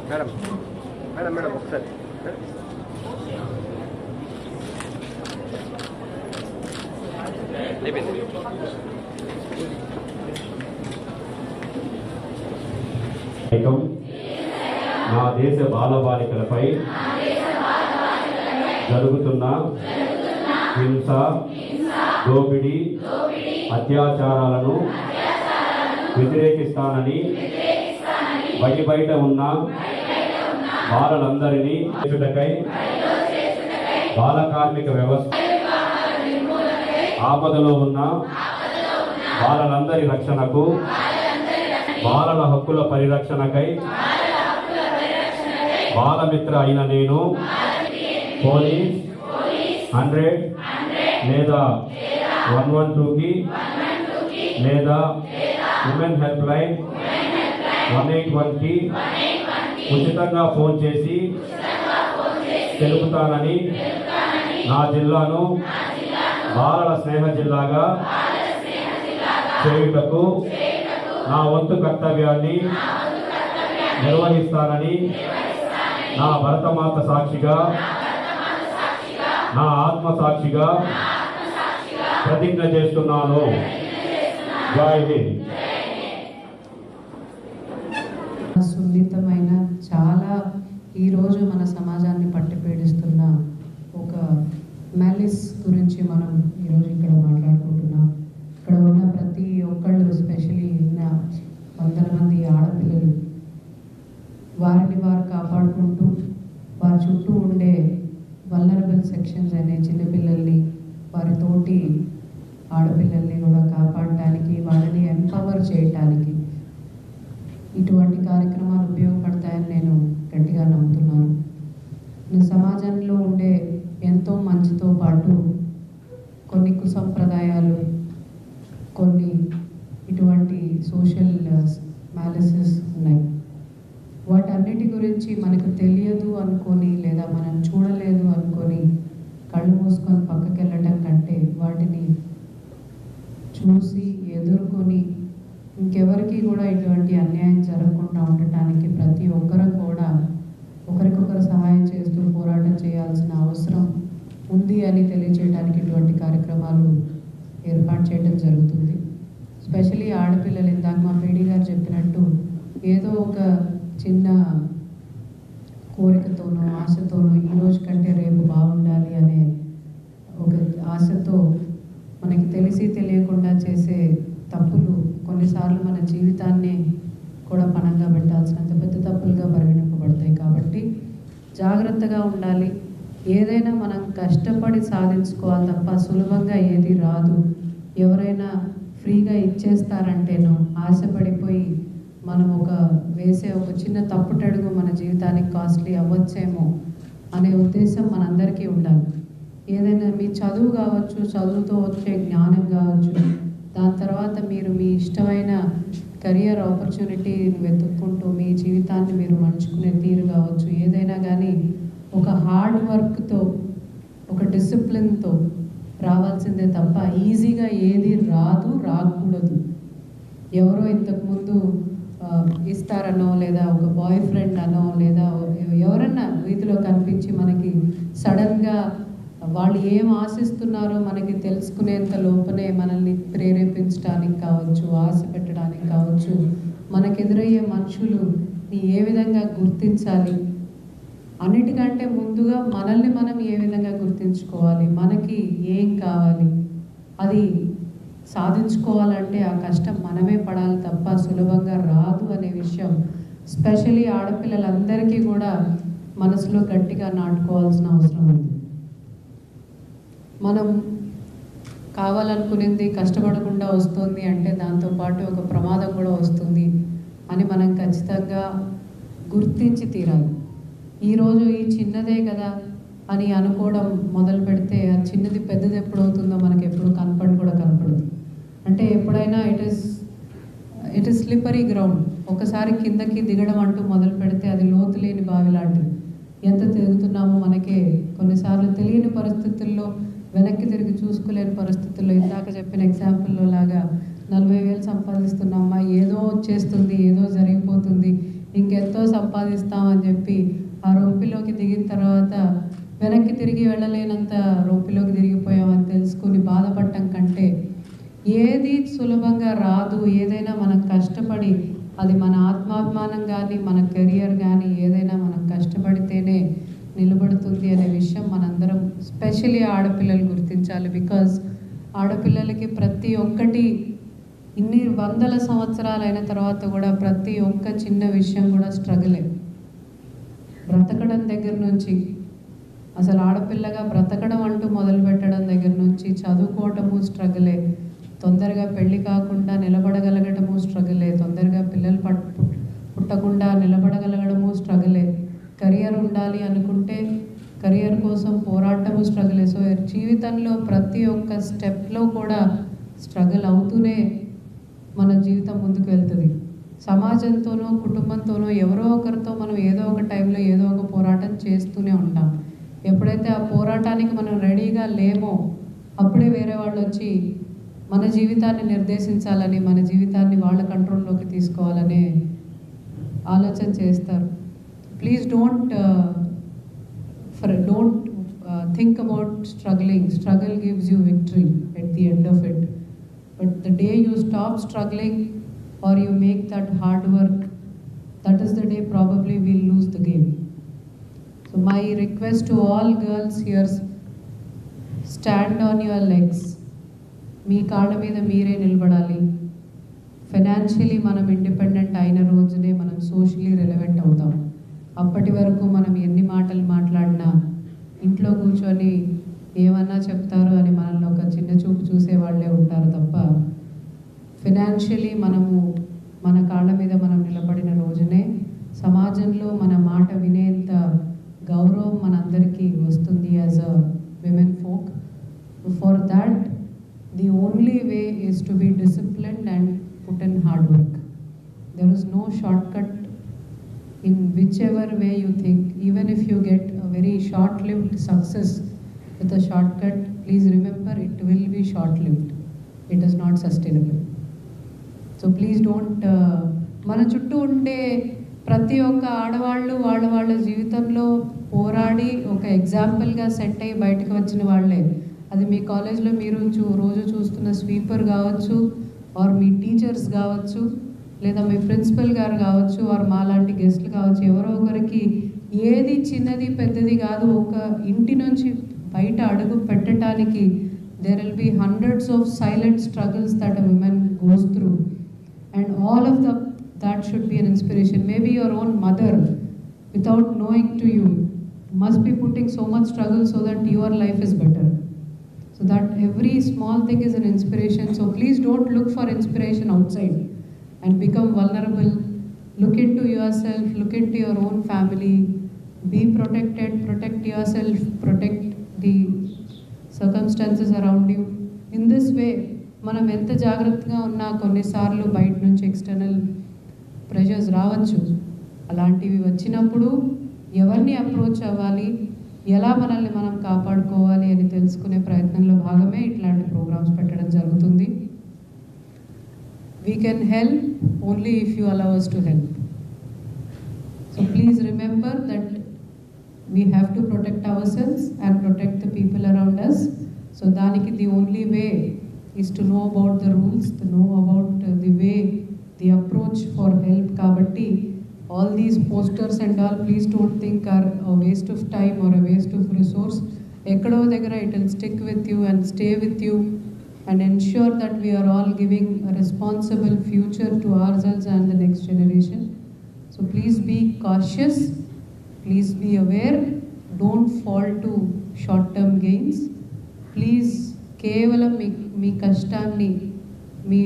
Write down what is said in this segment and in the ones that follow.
Madam madam madam ఒకసారి అయిపోయింది. నా దేశ బాలబాలికలపై జరుగుతున్న హింస, దోపిడీ, అత్యాచారాలను వ్యతిరేకిస్తానని బయట ఉన్న బాలలందరినీ చేయుటకై బాల కార్మిక వ్యవస్థ ఆపదలో ఉన్న బాలలందరి రక్షణకు, బాలల హక్కుల పరిరక్షణకై బాలమిత్ర అయిన నేను పోలీస్ 100 లేదా 112కి లేదా ఉమెన్ హెల్ప్ లైన్ 181కి ఉచితంగా ఫోన్ చేసి తెలుపుతానని నా జిల్లాను బాలల స్నేహ జిల్లాగా చేయుటకు నా వంతు కర్తవ్యాన్ని నిర్వహిస్తానని నా భరతమాత సాక్షిగా, నా ఆత్మ సాక్షిగా ప్రతిజ్ఞ చేస్తున్నాను. జై హింద్. సున్నితమైన చాలా ఈరోజు మన సమాజాన్ని పట్టిపీడిస్తున్న ఒక మ్యాలిస్ గురించి మనం ఈరోజు ఇక్కడ మాట్లాడుకుంటున్నాం. ఇక్కడ ఉన్న ప్రతి ఒక్కళ్ళు, ఎస్పెషలీ వందల మంది ఆడపిల్లలు, వారిని వారు కాపాడుకుంటూ వారి చుట్టూ ఉండే వల్నరబుల్ సెక్షన్స్ అనే చిన్నపిల్లల్ని, వారి తోటి ఆడపిల్లల్ని కూడా కాపాడటానికి, వాళ్ళని ఎంపవర్ చేయటానికి ఇటువంటి కార్యక్రమాలు ఉపయోగపడతాయని నేను గట్టిగా నమ్ముతున్నాను. సమాజంలో ఉండే ఎంతో మంచితో పాటు కొన్ని కుసంప్రదాయాలు, కొన్ని ఇటువంటి సోషల్ మ్యాలిసెస్ ఉన్నాయి. వాటన్నిటి గురించి మనకు తెలియదు అనుకొని లేదా మనం చూడలేదు అనుకొని కళ్ళు మూసుకొని పక్కకి వెళ్ళటం కంటే వాటిని చూసి ఎదుర్కొని ఇంకెవరికి కూడా ఇటువంటి అన్యాయం జరగకుండా ఉండటానికి ప్రతి ఒక్కరూ కూడా ఒకరికొకరు సహాయం చేస్తూ పోరాటం చేయాల్సిన అవసరం ఉంది అని తెలియజేయడానికి ఇటువంటి కార్యక్రమాలు ఏర్పాటు చేయడం జరుగుతుంది. స్పెషలీ ఆడపిల్లలు, ఇందాక మా పీడి గారు చెప్పినట్టు ఏదో ఒక చిన్న కోరికతోనో ఆశతోనో ఈ రోజు కంటే రేపు బాగుండాలి అనే ఒక ఆశతో మనకి తెలిసి తెలియకుండా చేసే తప్పులు కొన్నిసార్లు మన జీవితాన్ని కూడా పణంగా పెట్టాల్సినంత పెద్ద తప్పులుగా పరిగణింపబడతాయి. కాబట్టి జాగ్రత్తగా ఉండాలి. ఏదైనా మనం కష్టపడి సాధించుకోవాలి తప్ప సులభంగా ఏది రాదు. ఎవరైనా ఫ్రీగా ఇచ్చేస్తారంటేనో ఆశపడిపోయి మనం వేసే ఒక చిన్న తప్పుటడుగు మన జీవితానికి కాస్ట్లీ అవ్వచ్చేమో అనే ఉద్దేశం మనందరికీ ఉండాలి. ఏదైనా మీ చదువు కావచ్చు, చదువుతో వచ్చే జ్ఞానం కావచ్చు, దాని తర్వాత మీరు మీ ఇష్టమైన కెరియర్ ఆపర్చునిటీని వెతుక్కుంటూ మీ జీవితాన్ని మీరు మలుచుకునే తీరు కావచ్చు, ఏదైనా కానీ ఒక హార్డ్ వర్క్తో, ఒక డిసిప్లిన్తో రావాల్సిందే తప్ప ఈజీగా ఏది రాకూడదు. ఎవరో ఇంతకుముందు ఇస్తారనో లేదా ఒక బాయ్ ఫ్రెండ్ అనో లేదా ఎవరన్నా వీధిలో కనిపించి మనకి సడన్గా వాళ్ళు ఏం ఆశిస్తున్నారో మనకి తెలుసుకునేంత లోపలే మనల్ని ప్రేరేపించడానికి కావచ్చు, ఆశ పెట్టడానికి కావచ్చు, మనకు ఎదురయ్యే మనుషులు ఏ విధంగా గుర్తించాలి, అన్నిటికంటే ముందుగా మనల్ని మనం ఏ విధంగా గుర్తించుకోవాలి, మనకి ఏం కావాలి, అది సాధించుకోవాలంటే ఆ కష్టం మనమే పడాలి తప్ప సులభంగా రాదు అనే విషయం స్పెషలీ ఆడపిల్లలందరికీ కూడా మనసులో గట్టిగా నాటుకోవాల్సిన అవసరం ఉంది. మనం కావాలనుకునేది కష్టపడకుండా వస్తుంది అంటే దాంతోపాటు ఒక ప్రమాదం కూడా వస్తుంది అని మనం ఖచ్చితంగా గుర్తించి తీరాలి. ఈరోజు ఈ చిన్నదే కదా అని అనుకోవడం మొదలు పెడితే ఆ చిన్నది పెద్దది ఎప్పుడవుతుందో మనకి ఎప్పుడు కనపడదు. అంటే అంటే ఎప్పుడైనా ఇట్ ఈస్ స్లిప్పరీ గ్రౌండ్. ఒకసారి కిందకి దిగడం అంటూ మొదలు పెడితే అది లోతు లేని బావి లాంటిది. ఎంత తిరుగుతున్నామో మనకే కొన్నిసార్లు తెలియని పరిస్థితుల్లో, వెనక్కి తిరిగి చూసుకోలేని పరిస్థితుల్లో, ఇందాక చెప్పిన ఎగ్జాంపుల్లో లాగా 40,000 సంపాదిస్తున్నామ్మా, ఏదో వచ్చేస్తుంది, ఏదో జరిగిపోతుంది, ఇంకెంతో సంపాదిస్తామని చెప్పి ఆ రొంపిలోకి దిగిన తర్వాత వెనక్కి తిరిగి వెళ్ళలేనంత రొంపిలోకి తిరిగిపోయామని తెలుసుకుని బాధపడటం కంటే, ఏది సులభంగా రాదు. ఏదైనా మనం కష్టపడి, అది మన ఆత్మాభిమానం కానీ, మన కెరియర్ కానీ, ఏదైనా మనం కష్టపడితేనే నిలబడుతుంది అనే విషయం మనందరం, స్పెషల్లీ ఆడపిల్లలు గుర్తించాలి. బికాజ్ ఆడపిల్లలకి ప్రతి ఒక్కటి ఇన్ని వందల సంవత్సరాలు అయిన తర్వాత కూడా ప్రతి ఒక్క చిన్న విషయం కూడా స్ట్రగులే. బ్రతకడం దగ్గర నుంచి, అసలు ఆడపిల్లగా బ్రతకడం అంటూ మొదలు పెట్టడం దగ్గర నుంచి, చదువుకోవటము స్ట్రగులే, తొందరగా పెళ్లి కాకుండా నిలబడగలగటము స్ట్రగులే, తొందరగా పిల్లలు పుట్టకుండా నిలబడగలగడము స్ట్రగులే, కెరియర్ ఉండాలి అనుకుంటే కెరియర్ కోసం పోరాటము స్ట్రగులే. సో జీవితంలో ప్రతి ఒక్క స్టెప్లో కూడా స్ట్రగుల్ అవుతూనే మన జీవితం ముందుకు వెళ్తుంది. సమాజంతోనో కుటుంబంతోనో ఎవరో ఒకరితో మనం ఏదో ఒక టైంలో ఏదో ఒక పోరాటం చేస్తూనే ఉంటాం. ఎప్పుడైతే ఆ పోరాటానికి మనం రెడీగా లేమో అప్పుడే వేరే వాళ్ళు వచ్చి మన జీవితాన్ని నిర్దేశించాలని, మన జీవితాన్ని వాళ్ళ కంట్రోల్లోకి తీసుకోవాలనే ఆలోచన చేస్తారు. Please don't think about struggling. Struggle gives you victory at the end of it. But the day you stop struggling or you make that hard work, that is the day probably we'll lose the game. So my request to all girls here, stand on your legs. మీ కాళ్ళ మీద మీరే నిలబడాలి. Financially మనం independent అయిన రోజునే మనం socially relevant అవుతాం. అప్పటి వరకు మనం ఎన్ని మాటలు మాట్లాడినా, ఇంట్లో కూర్చొని ఏమన్నా చెప్తారు అని మనల్ని ఒక చిన్న చూపు చూసే వాళ్ళే ఉంటారు తప్ప, ఫైనాన్షియలీ మనము మన కాళ్ళ మీద మనం నిలబడిన రోజునే సమాజంలో మన మాట వినేంత గౌరవం మనందరికీ వస్తుంది as a women folk. For that the only way is to be disciplined and put in hard work. There is no short cut in whichever way you think. Even if you get a very short-lived success with a shortcut, please remember it will be short-lived. It is not sustainable. So please don't మన చుట్టూ ఉండే ప్రతి ఒక్క ఆడవాళ్ళు వాళ్ళ జీవితంలో పోరాడి ఒక ఎగ్జాంపుల్గా సెట్ అయ్యి బయటకు వచ్చిన వాళ్ళే. అది మీ కాలేజ్లో మీరు రోజు చూస్తున్న స్వీపర్ కావచ్చు, ఆర్ మీ టీచర్స్ కావచ్చు, లేదా మీ ప్రిన్సిపల్ గారు కావచ్చు, వారు మాలాంటి గెస్ట్లు కావచ్చు. ఎవరో ఒకరికి ఏది చిన్నది పెద్దది కాదు, ఒక ఇంటి నుంచి బయట అడుగు పెట్టడానికి there will be hundreds of silent struggles that a woman goes through, and all of that should be an inspiration. Maybe your own mother, without knowing to you, must be putting so much struggle so that your life is better. So that every small thing is an inspiration. So please don't look for inspiration outside and become vulnerable. Look into yourself, look into your own family, be protected, protect yourself, protect the circumstances around you. In this way, మనం ఎంత జాగ్రత్తగా ఉన్నా కొన్నిసార్లు బయట నుంచి external pressures రావచ్చు. అలాంటివి వచ్చినప్పుడు ఎవరిని అప్రోచ్ అవ్వాలి, ఎలా మనల్ని మనం కాపాడుకోవాలి అని తెలుసుకునే ప్రయత్నంలో భాగమే ఇట్లాంటి ప్రోగ్రామ్స్ పెట్టడం జరుగుతుంది. We can help only if you allow us to help. So please remember that we have to protect ourselves and protect the people around us. So daniki the only way is to know about the rules, to know about the way, the approach for help. Kabatti all these posters and all, please don't think are a waste of time or a waste of resource. Ekkado dagara it will stick with you and stay with you and ensure that we are all giving a responsible future to ourselves and the next generation. So please be cautious, please be aware, don't fall to short-term gains. Please కేవలం మీ కష్టాన్ని, మీ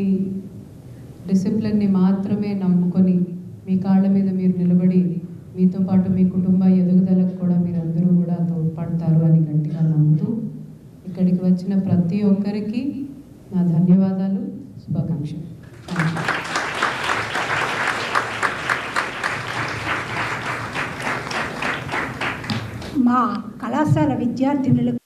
డిసిప్లిన్ని మాత్రమే నమ్ముకొని మీ కాళ్ళ మీద మీరు నిలబడి మీతో పాటు మీ కుటుంబ ఎదుగుదలకు కూడా మీరందరూ కూడా తోడ్పడతారు అని గట్టిగా నమ్ముతూ ఇక్కడికి వచ్చిన ప్రతి ఒక్కరికి నా ధన్యవాదాలు. శుభాకాంక్షలు. Thank you. మా కళాశాల విద్యార్థినులకు